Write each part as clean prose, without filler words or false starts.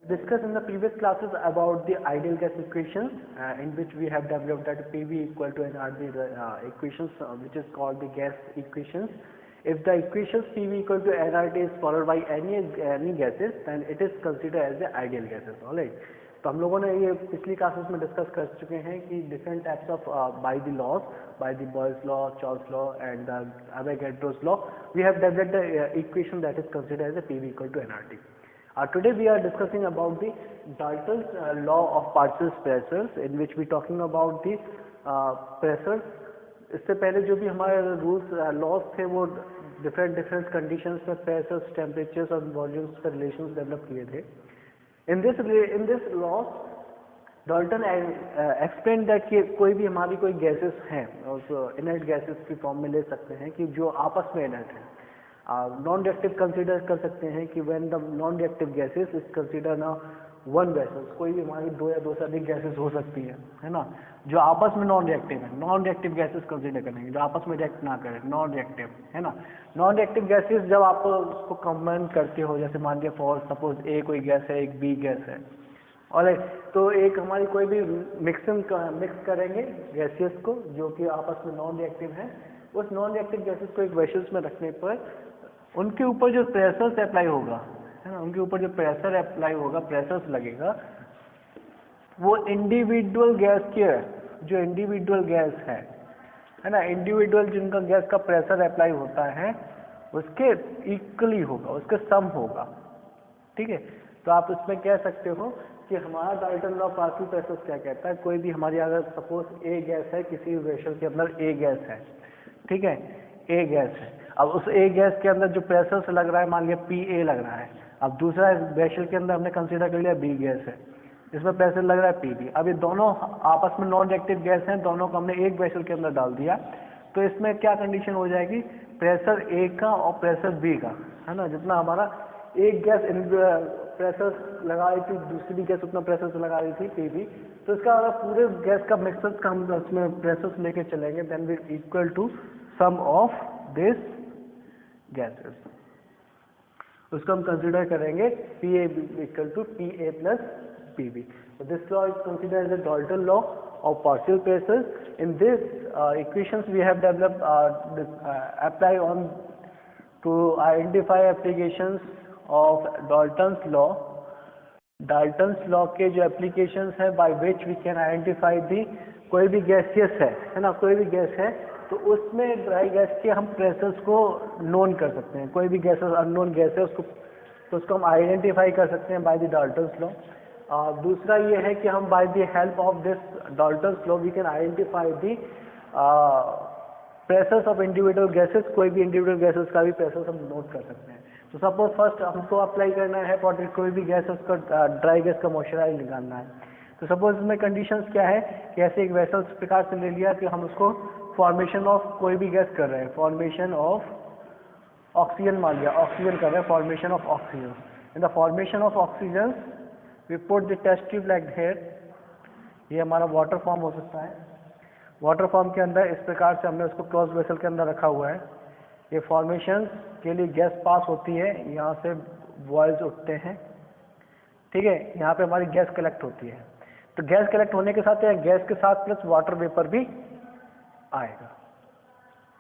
Discussed in the previous classes about the ideal gas equations in which we have developed that PV equal to nRT equations which is called the gas equations. If the equations PV equal to nRT is followed by any gases, then it is considered as the ideal gases. Alright. तो हम लोगों ने ये पिछली classes में discuss कर चुके हैं कि different types of by the laws, by the Boyle's law, Charles law and Avogadro's law, we have developed the equation that is considered as a PV equal to nRT. Today we are discussing about the Dalton's law of partial pressures, in which we talking about the pressures. इससे पहले जो भी हमारे rules laws थे वो different conditions में pressures, temperatures और volumes का रिलेशंस डेवलप किए थे. In this law Dalton explain that कि कोई भी हमारी कोई गैसेस हैं और इनर्ट गैसेस की फॉर्म में ले सकते हैं कि जो आपस में इनर्ट है. नॉन रिएक्टिव कंसीडर कर सकते हैं कि when the non reactive gases is consider ना वन गैसेस, कोई भी हमारी दो या दो से अधिक गैसेस हो सकती है ना, जो आपस में नॉन रिएक्टिव है. नॉन रिएक्टिव गैसेस कंसीडर करेंगे जो आपस में रिएक्ट ना करें, नॉन रिएक्टिव है ना. नॉन रिएक्टिव गैसेस जब आप उसको कंबाइन करते हो, जैसे मान लिया फॉर सपोज ए कोई गैस है, एक बी गैस है, और तो एक हमारी कोई भी मिक्स करेंगे गैसेस को जो कि आपस में नॉन रिएक्टिव है. उस नॉन रिएक्टिव गैसेस को एक वेसल्स में रखने पर उनके ऊपर जो प्रेशर अप्लाई होगा, है ना, उनके ऊपर जो प्रेशर अप्लाई होगा, प्रेशर लगेगा, वो इंडिविजुअल गैस के जो इंडिविजुअल गैस है ना, इंडिविजुअल जिनका गैस का प्रेशर अप्लाई होता है उसके इक्वली होगा, उसके सम होगा. ठीक है. तो आप इसमें कह सकते हो कि हमारा डाल्टन लॉ पार्शियल प्रेशर क्या कहता है, कोई भी हमारी अगर सपोज ए गैस है, किसी वेसल के अंदर ए गैस है, ठीक है, ए गैस है. अब उस ए गैस के अंदर जो प्रेशर से लग रहा है, मान लिया PA लग रहा है. अब दूसरा वेसल के अंदर हमने कंसीडर कर लिया B गैस है, इसमें प्रेशर लग रहा है PB. अब ये दोनों आपस में नॉन रिएक्टिव गैस हैं, दोनों को हमने एक वेसल के अंदर डाल दिया. तो इसमें क्या कंडीशन हो जाएगी, प्रेशर A का और प्रेशर B का, है ना, जितना हमारा एक गैस प्रेशर लगा रही थी, दूसरी गैस उतना प्रेशर से लगा रही थी PB, तो इसका पूरे गैस का मिक्सर का हम उसमें प्रेशर लेके चलेंगे, then we equal to sum of this gases. उसको हम कंसीडर करेंगे PA equal to PA plus PB. This law is considered as a Dalton law of partial pressures. In this equations we have developed apply on to identify applications of Dalton's law. Dalton's law के जो एप्लीकेशंस है by which we can identify the, कोई भी gaseous है ना, कोई भी गैस है तो उसमें ड्राई गैस के हम प्रेशर्स को नोन कर सकते हैं. कोई भी गैसेस अननोन गैस है उसको, तो उसको हम आइडेंटिफाई कर सकते हैं बाय द डाल्टन्स लॉ. दूसरा ये है कि हम by the help of this Dalton's law we can identify the pressures of individual gases. कोई भी इंडिविजुअल गैसेस का भी प्रेशर हम नोट कर सकते हैं. तो सपोज फर्स्ट हमको अप्लाई करना है फॉर कोई भी गैस, उसका ड्राई गैस का मॉइस्चराइज निकालना है. तो सपोज इसमें कंडीशंस क्या है कि ऐसे एक वेसल प्रकार से ले लिया कि हम उसको फॉर्मेशन ऑफ कोई भी गैस कर रहे हैं, फॉर्मेशन ऑफ ऑक्सीजन मान लिया, ऑक्सीजन कर रहे हैं, formation of oxygen. In the formation of oxygen we put the test tube like here. ये हमारा वाटर फॉर्म हो सकता है. वाटर फॉर्म के अंदर इस प्रकार से हमने उसको क्लोज वेसल के अंदर रखा हुआ है. ये फॉर्मेशन के लिए गैस पास होती है, यहाँ से वॉल्स उठते हैं, ठीक है, यहाँ पे हमारी गैस कलेक्ट होती है. तो गैस कलेक्ट होने के साथ गैस के साथ प्लस वाटर वेपर भी आएगा.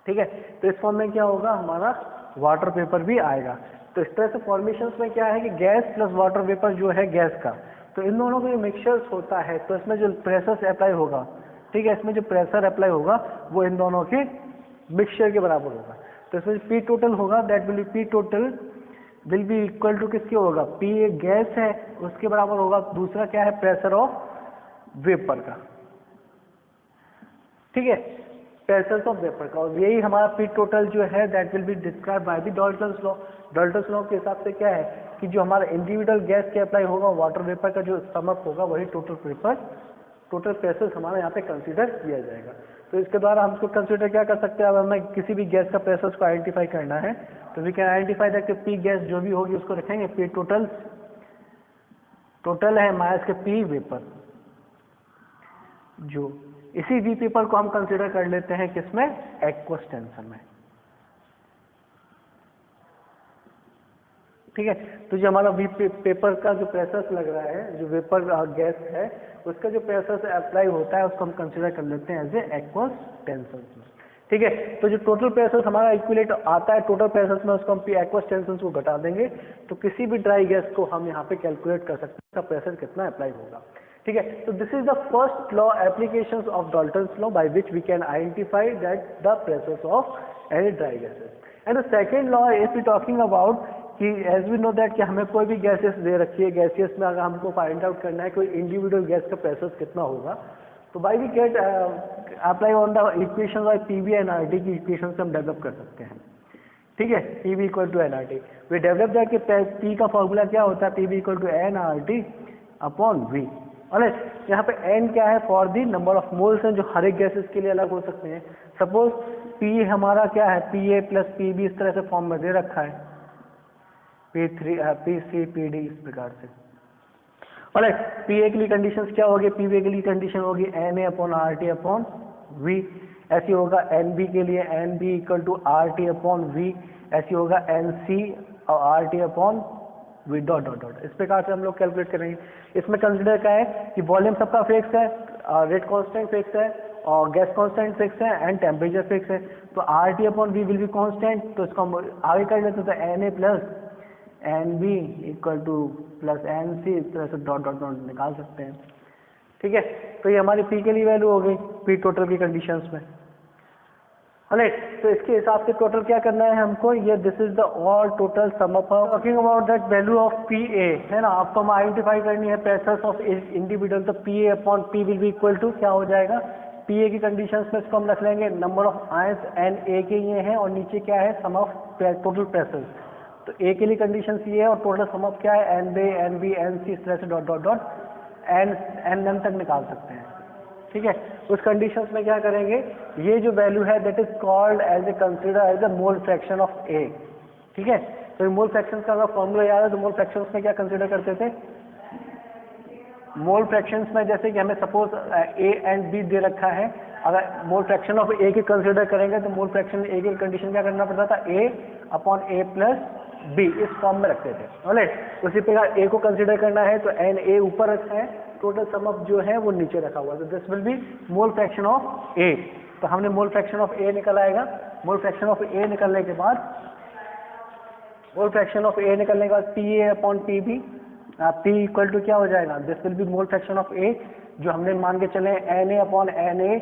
ठीक है. तो इस फॉर्म में क्या होगा, हमारा वाटर वेपर भी आएगा. तो इस तरह से फॉर्मेशंस में क्या है कि गैस प्लस वाटर वेपर जो है गैस का, तो इन दोनों का जो मिक्सचर्स होता है तो इसमें जो प्रेशर अप्लाई होगा, ठीक है, इसमें जो प्रेशर अप्लाई होगा वो इन दोनों के मिक्सचर के बराबर होगा. तो इसमें P टोटल होगा, that will be P total will be equal to किसके होगा, P एक गैस है उसके बराबर होगा. दूसरा क्या है, प्रेशर ऑफ वेपर का, ठीक है, प्रेशर ऑफ वेपर का. और यही हमारा P टोटल जो है that will be describe by the Dalton's law. Dalton's law के हिसाब से क्या है कि जो हमारा इंडिविजुअल गैस के अप्लाई होगा, वाटर वेपर का जो समअप होगा वही टोटल प्रेशर हमारा यहाँ पे कंसीडर किया जाएगा. तो इसके द्वारा हम इसको कंसीडर क्या कर सकते हैं, अब हमें किसी भी गैस का प्रेशर को आइडेंटिफाई करना है तो we can identify that P gas जो भी होगी उसको रखेंगे P टोटल है माइनस के P वेपर. जो इसी V पेपर को हम कंसीडर कर लेते हैं किसमें, एक्वस टेंशन में. ठीक है। तो जो हमारा पेपर का जो प्रेशर लग रहा है, जो वेपर गैस है, उसका जो प्रेशर अप्लाई होता है उसको हम कंसिडर कर लेते हैं एज ए एक्वस टेंशन में। ठीक है। तो जो टोटल प्रेशर हमारा इक्विलेट आता है टोटल प्रेशर में, उसको हम एक्वस टेंशन को घटा देंगे, तो किसी भी ड्राई गैस को हम यहाँ पे कैलकुलेट कर सकते हैं उसका प्रेशर कितना अप्लाई होगा। ठीक है। तो this is the first law application of Dalton's law by which we can identify that the pressure of any dry gases. And the second law if we talking about कि as we know that कि हमें कोई भी gases दे रखी है, gases में अगर हमको फाइंड आउट करना है कोई इंडिविजुअल गैस का प्रेशर कितना होगा, तो by we get apply on the equation by PV and RT की इक्वेशन से हम डेवलप कर सकते हैं। ठीक है। PV equal to NRT, we develop that कि पी का फॉर्मूला क्या होता है, PV equal to NRT upon V. Alright, यहाँ पे एन क्या है, for the number of moles हैं जो हर एक गैसेस के लिए अलग हो सकते हैं। सपोज पी हमारा क्या है, P A plus P B इस तरह से फॉर्म में दे रखा है, P3 PC PD इस प्रकार से। ऑलराइट, PA के लिए कंडीशंस क्या होगी, PB के लिए कंडीशन होगी NA upon RT upon V। ऐसी होगा NB के लिए NB equal to RT upon V। ऐसी होगा NC और RT upon V dot dot dot. इस प्रकार से हम लोग कैलकुलेट करेंगे। इसमें कंसिडर क्या है कि वॉल्यूम सबका फिक्स है, रेट कांस्टेंट फिक्स है और गैस कांस्टेंट फिक्स है एंड टेम्परेचर फिक्स है। तो RT upon V will be constant, तो इसको हम आगे कर लेते हैं, तो NA plus NB equal two plus NC इस तरह से डॉट डॉट डॉट निकाल सकते हैं। ठीक है। तो ये हमारी P के लिए वैल्यू हो गई, P टोटल की कंडीशंस में। ऑलराइट, तो इसके हिसाब से टोटल क्या करना है हमको, ये this is the all total sum of talking about that value of PA है ना, आपको हम आइडेंटिफाई करनी है प्रेशर्स ऑफ इंडिविजुअल। तो PA upon P will be equal to क्या हो जाएगा, PA की कंडीशंस में इसको हम रख लेंगे नंबर ऑफ आयंस NA के ये हैं और नीचे क्या है सम ऑफ टोटल प्रेशर। तो A के लिए कंडीशन ये है और टोटल सम ऑफ क्या है NB NB NC इस तरह से डॉट डॉट डॉट NM तक निकाल सकते हैं। ठीक है। उस कंडीशंस में क्या करेंगे, ये जो वैल्यू है that is called as a consider as a mole fraction of A। ठीक है। तो मोल फ्रैक्शन का अगर फॉर्मूला याद है तो मोल फ्रैक्शंस में क्या कंसिडर करते थे, मोल फ्रैक्शंस में जैसे कि हमें सपोज A एंड B दे रखा है, अगर मोल फ्रैक्शन ऑफ A की कंसिडर करेंगे तो मोल फ्रैक्शन A की कंडीशन क्या करना पड़ता था, A upon A plus B इस फॉर्म में रखते थे। ऑलराइट, उसी प्रकार A को कंसिडर करना है तो NA ऊपर रखा है, टोटल सम ऑफ जो है वो नीचे रखा हुआ है, तो this will be mole fraction of A। तो हमने मोल फ्रैक्शन ऑफ A निकल आएगा। मोल फ्रैक्शन ऑफ A निकलने के बाद PA upon PB, P equal to क्या हो जाएगा, this will be mole fraction of A जो हमने मान के चले NA upon NA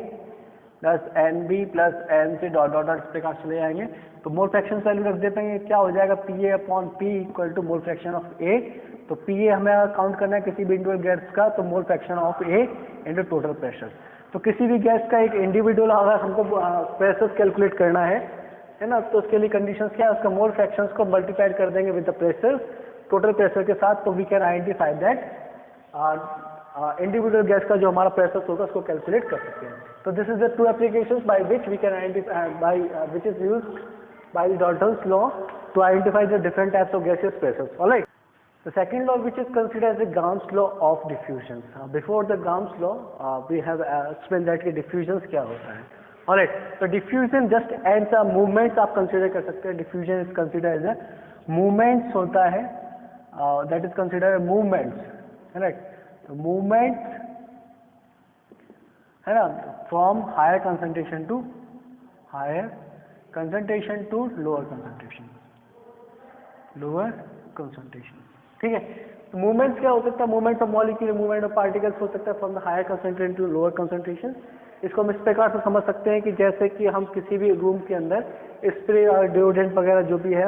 plus NB plus NC dot dot dot इस प्रकार चले जाएंगे। तो मोल फ्रैक्शन वैल्यू रख देते हैं, क्या हो जाएगा PA upon P equal to mole fraction of A। तो PA हमें काउंट करना है किसी भी इंडिविजुअल गैस का, तो mole fraction of A into total pressure. तो किसी भी गैस का एक इंडिविजुअल अगर हमको प्रेशर कैलकुलेट करना है ना, तो उसके लिए कंडीशंस क्या है, उसका मोल फ्रैक्शंस को मल्टीप्लाइड कर देंगे with the pressure, total pressure के साथ, तो we can identify that individual gas का जो हमारा प्रेशर होगा उसको कैलकुलेट कर सकते हैं। तो this is the two applications by which we can identify by which is used by the Dalton's law to identify the different types of gases pressures. Alright, the second law which is considered as the Gauss law of diffusion. Before the Gauss law we have explained that कि diffusions क्या होता है। Alright, so diffusion just ends a movements आप consider कर सकते हैं। diffusion is considered as a movements होता है, that is considered as movements, right? So movements है ना, from higher concentration to lower concentration। ठीक है। तो मूवमेंट्स क्या हो सकता है, movement of molecule, movement of particles हो सकता है from the higher concentration to lower concentration. इसको हम इस प्रकार से समझ सकते हैं कि जैसे कि हम किसी भी रूम के अंदर स्प्रे और डिओड्रेंट वगैरह जो भी है,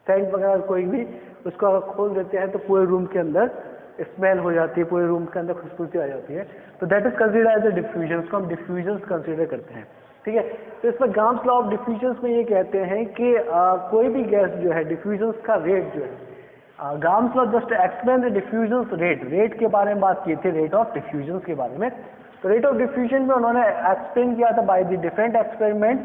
सेंट वगैरह कोई भी, उसको अगर खोल देते हैं तो पूरे रूम के अंदर स्मेल हो जाती है, पूरे रूम के अंदर खुशबू आ जाती है। तो that is considered as a diffusion, उसको हम डिफ्यूजन कंसिडर करते हैं। ठीक है। तो इसमें गाउस लॉ ऑफ डिफ्यूजन में ये कहते हैं कि कोई भी गैस जो है डिफ्यूजन का रेट जो है, Gauss law just explain the diffusion rate के बारे में बात की थी, रेट ऑफ डिफ्यूजन के बारे में। तो रेट ऑफ डिफ्यूजन में उन्होंने एक्सप्लेन किया था बाय द डिफरेंट एक्सपेरिमेंट,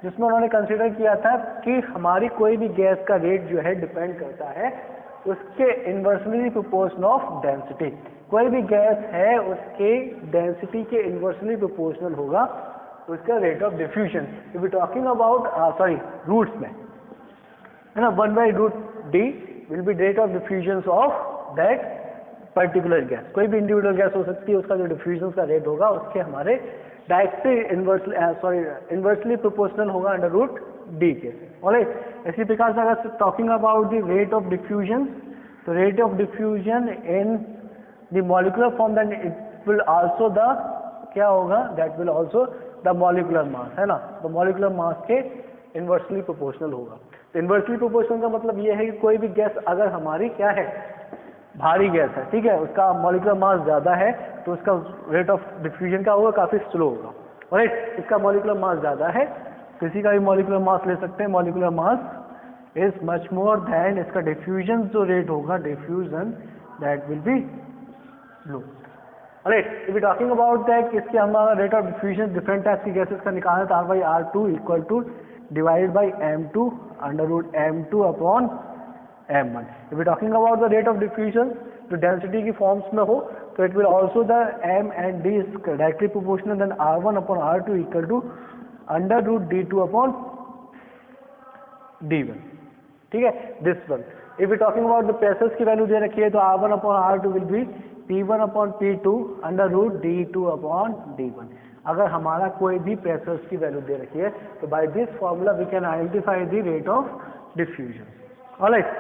जिसमें उन्होंने कंसिडर किया था कि हमारी कोई भी गैस का रेट जो है डिपेंड करता है उसके इन्वर्सली प्रोपोर्शनल ऑफ डेंसिटी। कोई भी गैस है उसके डेंसिटी के इन्वर्सली प्रोपोर्शनल होगा उसका rate of diffusion. If we talking about roots में है ना, 1/√, D will be rate of diffusion of that particular gas. कोई भी इंडिविजुअल गैस हो सकती है, उसका जो डिफ्यूजन का रेट होगा उसके हमारे डायरेक्टली इन्वर्सली प्रोपोर्शनल होगा अंडर रूट D के. ऑलराइट, इसी प्रकार से अगर talking about the rate of diffusion, तो rate of diffusion in the molecular form, then it will also the क्या होगा, that will also the molecular mass, है ना. तो मॉलिक्यूलर मास के इन्वर्सली प्रोपोर्शनल होगा. तो इन्वर्सली प्रोपोर्शनल का मतलब ये है कि कोई भी गैस अगर हमारी क्या है, भारी गैस है, ठीक है, उसका मॉलिक्यूलर मास ज़्यादा है, तो उसका रेट ऑफ डिफ्यूजन का होगा काफ़ी स्लो होगा. राइट, इसका मॉलिक्यूलर मास ज़्यादा है, किसी का भी मॉलिक्यूलर मास ले सकते हैं, molecular mass is much more than इसका डिफ्यूजन जो रेट होगा, diffusion that will be low. Right, if we talking about that, इसके हमारा rate of diffusion different types की गैसेस का निकालना था, R/R2 equal to divided by M2 under root M2 upon M1. If we talking about the rate of diffusion, जो density की forms में हो, तो it will also the M and D is directly proportional, then R1 upon R2 equal to under root D2 upon D1. ठीक है, this one. If we talking about the pressures की value दे रखी है, तो R1 अपॉन R2 will be P1 upon P2 under root D2 upon D1. अगर हमारा कोई भी प्रेशर्स की वैल्यू दे रखी है, तो by this formula we can identify the rate of diffusion. Alright,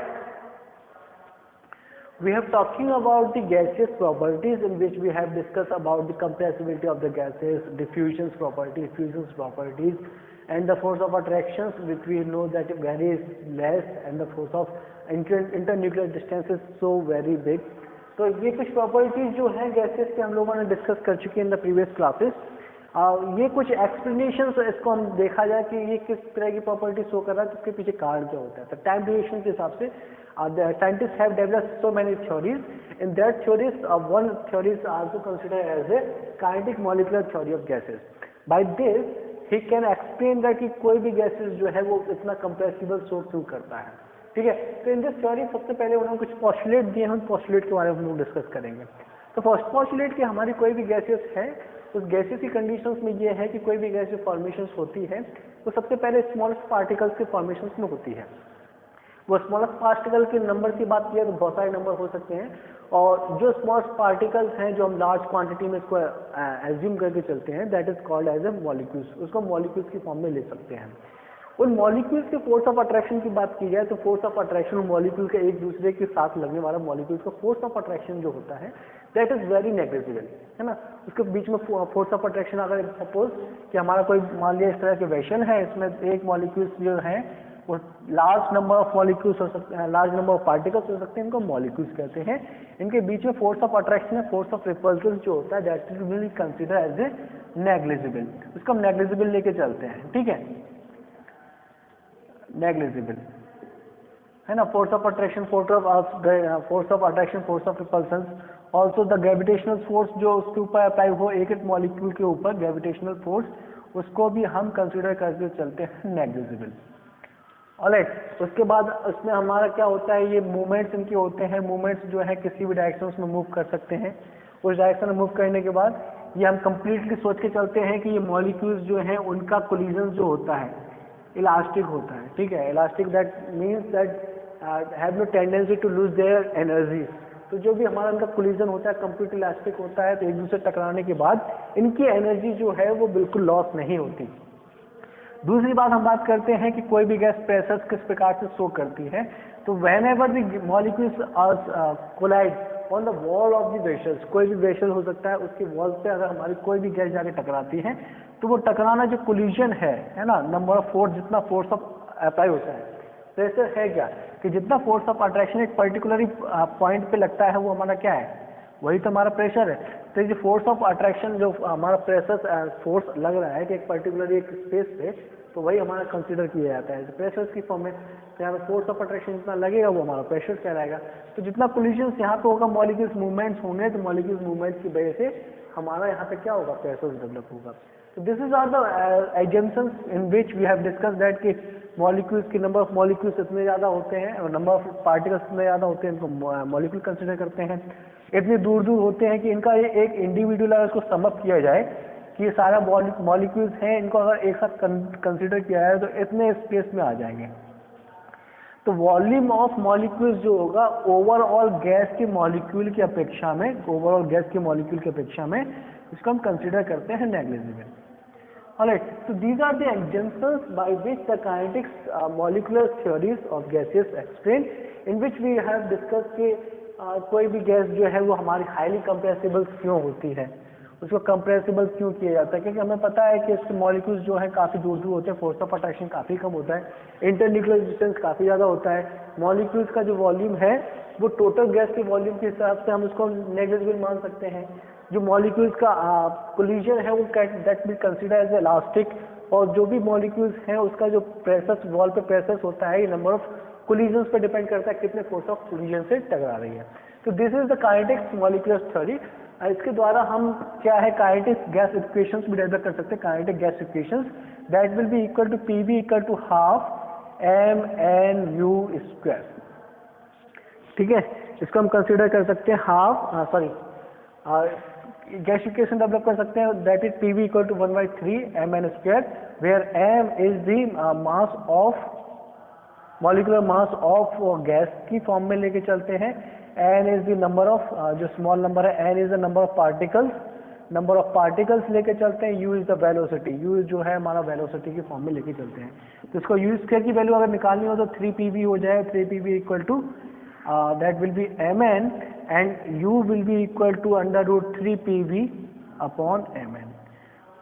we have talking about the gaseous properties, in which we have discussed about the compressibility of the gases, diffusions properties, and the force of attractions, which we know that very less, and the force of internuclear distance is so very big. तो ये कुछ properties जो हैं gases के हम लोगों ने discuss कर चुके हैं इन द प्रीवियस क्लासेस. ये कुछ एक्सप्लेनेशंस, इसको हम देखा जाए कि ये किस तरह की प्रॉपर्टी शो कर रहा है, तो उसके पीछे कारण क्या होता है. तो टाइम ड्यूरेशन के हिसाब से the scientists have developed so many theories. In that theories, one theory is also considered as a kinetic molecular theory of gases. By this, he can explain that कि कोई भी gases जो है वो इतना compressible शो क्यों करता है. ठीक है, तो इन दिस थ्योरी सबसे पहले उन्होंने कुछ पोस्टुलेट दिए हैं, उन पोस्टुलेट के बारे में हम लोग डिस्कस करेंगे. तो फर्स्ट पोस्टुलेट कि हमारी कोई भी गैसेस है, उस गैसेस की कंडीशंस में ये है कि कोई भी गैस फॉर्मेशंस होती है, तो सबसे पहले स्मॉलेस्ट पार्टिकल्स के फॉर्मेशंस में होती है. वो स्मॉलेस्ट पार्टिकल के नंबर की बात किया तो बहुत सारे नंबर हो सकते हैं, और जो स्मॉलेस्ट पार्टिकल्स हैं जो हम लार्ज क्वांटिटी में इसको एज्यूम करके चलते हैं, that is called as a molecules. उसको मॉलिक्यूल्स की फॉर्म में ले सकते हैं. उन मॉलिक्यूल्स के फोर्स ऑफ अट्रैक्शन की बात की जाए, तो फोर्स ऑफ अट्रैक्शन मॉलिक्यूल के एक दूसरे के साथ लगने वाला मॉलिक्यूल्स का फोर्स ऑफ अट्रैक्शन जो होता है, दैट इज वेरी नेग्लिजिबल, है ना. उसके बीच में फोर्स ऑफ अट्रैक्शन, अगर सपोज कि हमारा कोई मान लिया इस तरह के वेशन है, इसमें एक मॉलिक्यूल्स जो है वो लार्ज नंबर ऑफ मॉलिक्यूल्स हो सकते हैं, लार्ज नंबर ऑफ पार्टिकल्स हो सकते हैं, इनको मॉलिक्यूल्स कहते हैं. इनके बीच में फोर्स ऑफ अट्रैक्शन है, फोर्स ऑफ रिपल्सन जो होता है, that will be consider as a negligible. उसको हम नेग्लिजिबल लेके चलते हैं. ठीक है, नेग्लिजिबल, है ना. Force of attraction, force of attraction, force of repulsion, also the gravitational force जो उसके ऊपर अप्लाई हो एक मॉलिक्यूल के ऊपर, ग्रेविटेशनल फोर्स, उसको भी हम कंसीडर करके चलते हैं नेग्लिजिबल. ऑलराइट, उसके बाद उसमें हमारा क्या होता है, ये मूवमेंट्स इनके होते हैं. मूवमेंट्स जो है किसी भी डायरेक्शन में मूव कर सकते हैं. उस डायरेक्शन में मूव करने के बाद ये हम कंप्लीटली सोच के चलते हैं कि ये मॉलिक्यूल्स जो हैं उनका कोलिजन जो होता है इलास्टिक होता है. ठीक है, elastic that means that have no tendency to lose their energy. तो जो भी हमारा इनका कोलिजन होता है कंप्लीट इलास्टिक होता है, तो एक दूसरे टकराने के बाद इनकी एनर्जी जो है वो बिल्कुल लॉस नहीं होती. दूसरी बात हम बात करते हैं कि कोई भी गैस प्रेशर्स किस प्रकार से शो करती है. तो whenever the molecules are collide on the wall of the vessels, कोई भी वेसल हो सकता है, उसकी वॉल पे अगर हमारी कोई भी गैस जाके टकराती है, तो वो टकराना जो कोलिजन है ना, नंबर ऑफ फोर्स, जितना फोर्स ऑफ अप्लाई होता है. प्रेशर है क्या कि जितना फोर्स ऑफ अट्रैक्शन एक पर्टिकुलर पॉइंट पे लगता है, वो हमारा क्या है, वही तो हमारा प्रेशर है. तो ये फोर्स ऑफ अट्रैक्शन जो हमारा प्रेशर फोर्स लग रहा है कि एक पर्टिकुलर एक स्पेस पे, तो वही हमारा कंसीडर किया जाता है प्रेशर्स की फॉर्म में. तो यहाँ पे फोर्स ऑफ अट्रैक्शन जितना लगेगा वो हमारा प्रेशर कहलाएगा. तो जितना कोलिजन्स यहाँ पे होगा, मॉलिक्यूल्स मूवमेंट्स होंगे, तो मॉलिक्यूल्स मूवमेंट्स की वजह से हमारा यहाँ पे क्या होगा, प्रेशर डेवलप होगा. तो this is are the assumptions in which we have discuss that कि मॉलिक्यूल्स की नंबर ऑफ मॉलिक्यूल्स इतने ज़्यादा होते हैं और नंबर ऑफ पार्टिकल्स इतने ज़्यादा होते हैं, इनको मॉलिक्यूल कंसिडर करते हैं. इतने दूर दूर होते हैं कि इनका एक इंडिविजुअल अगर इसको समअप किया जाए कि ये सारा मॉलिक्यूल्स हैं, इनको अगर एक साथ कंसिडर किया जाए तो इतने स्पेस में आ जाएंगे. तो वॉल्यूम ऑफ मॉलिक्यूल्स जो होगा ओवरऑल गैस के मॉलिक्यूल की अपेक्षा में, ओवरऑल गैस के मॉलिक्यूल की अपेक्षा में इसको हम कंसीडर करते हैं negligible. Alright, so these are the examples by which the kinetics molecular theories of gases explain, in which we have discussed कि कोई भी गैस जो है वो हमारी हाईली कंप्रेसिबल क्यों होती है, उसको कंप्रेसिबल क्यों किया जाता है, क्योंकि हमें पता है कि इसके मॉलिक्यूल्स जो है काफ़ी दूर दूर होते हैं, फोर्स ऑफ अट्रैक्शन काफ़ी कम होता है, इंटरन्यूक्लियर डिस्टेंस काफ़ी ज़्यादा होता है, मॉलिक्यूल्स का जो वॉल्यूम है वो टोटल गैस के वॉल्यूम के हिसाब से हम उसको नेग्लिजिबल मान सकते हैं। जो मॉलिक्यूल्स का कोलिजन है वो that will consider as elastic, और जो भी मॉलिक्यूल्स हैं उसका जो प्रेशर वॉल पे प्रेशर होता है ये नंबर ऑफ कोलिजन्स पे डिपेंड करता है कितने फोर्स ऑफ कोलिजन से टकरा रही है। तो this is the kinetics molecular theory. इसके द्वारा हम क्या है काइनेटिक गैस इक्वेशंस भी डेवलप कर सकते हैं, kinetic gas equations that will be equal to PV equal to half M N U square. ठीक है, इसको हम कंसीडर कर सकते हैं हाफ गैस इक्वेशन डेवलप कर सकते हैं that is PV equal to 1/3 M N square, where M is the mass of molecular mass of gas की फॉर्म में लेके चलते हैं, N is the number of जो स्मॉल नंबर है, N is the number of particles लेके चलते हैं, U is the velocity, U जो है हमारा वेलोसिटी की फॉर्म में लेके चलते हैं। तो इसको यू स्क्वायर की वैल्यू अगर निकालनी हो तो 3pv हो जाए, 3pv equal to that will be mn and u will be equal to under root 3pv upon mn.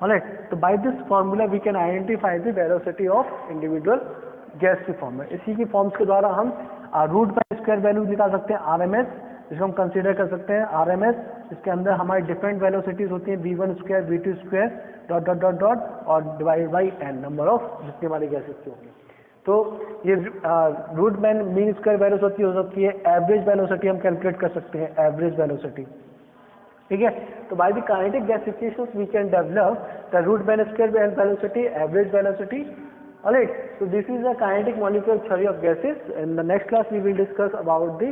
Alright, so by this formula we can identify the velocity of individual gas की form में। इसी की forms के द्वारा हम root bye square value निकाल सकते हैं आरएमएस, जिसको हम कंसीडर कर सकते हैं आरएमएस, इसके अंदर हमारी डिफरेंट वेलोसिटीज होती हैं v1 square v2 square dot dot dot dot और divide by n number of जितनी हमारी गैसेस की होंगी। तो ये root mean mean square velocity हो सकती है, एवरेज वेलोसिटी हम कैलकुलेट कर सकते हैं, एवरेज वेलोसिटी। ठीक है, तो by the kinetic gas equations we can develop the root mean square velocity, average velocity. Alright, so this is a kinetic molecular theory of gases. In the next class we will discuss about the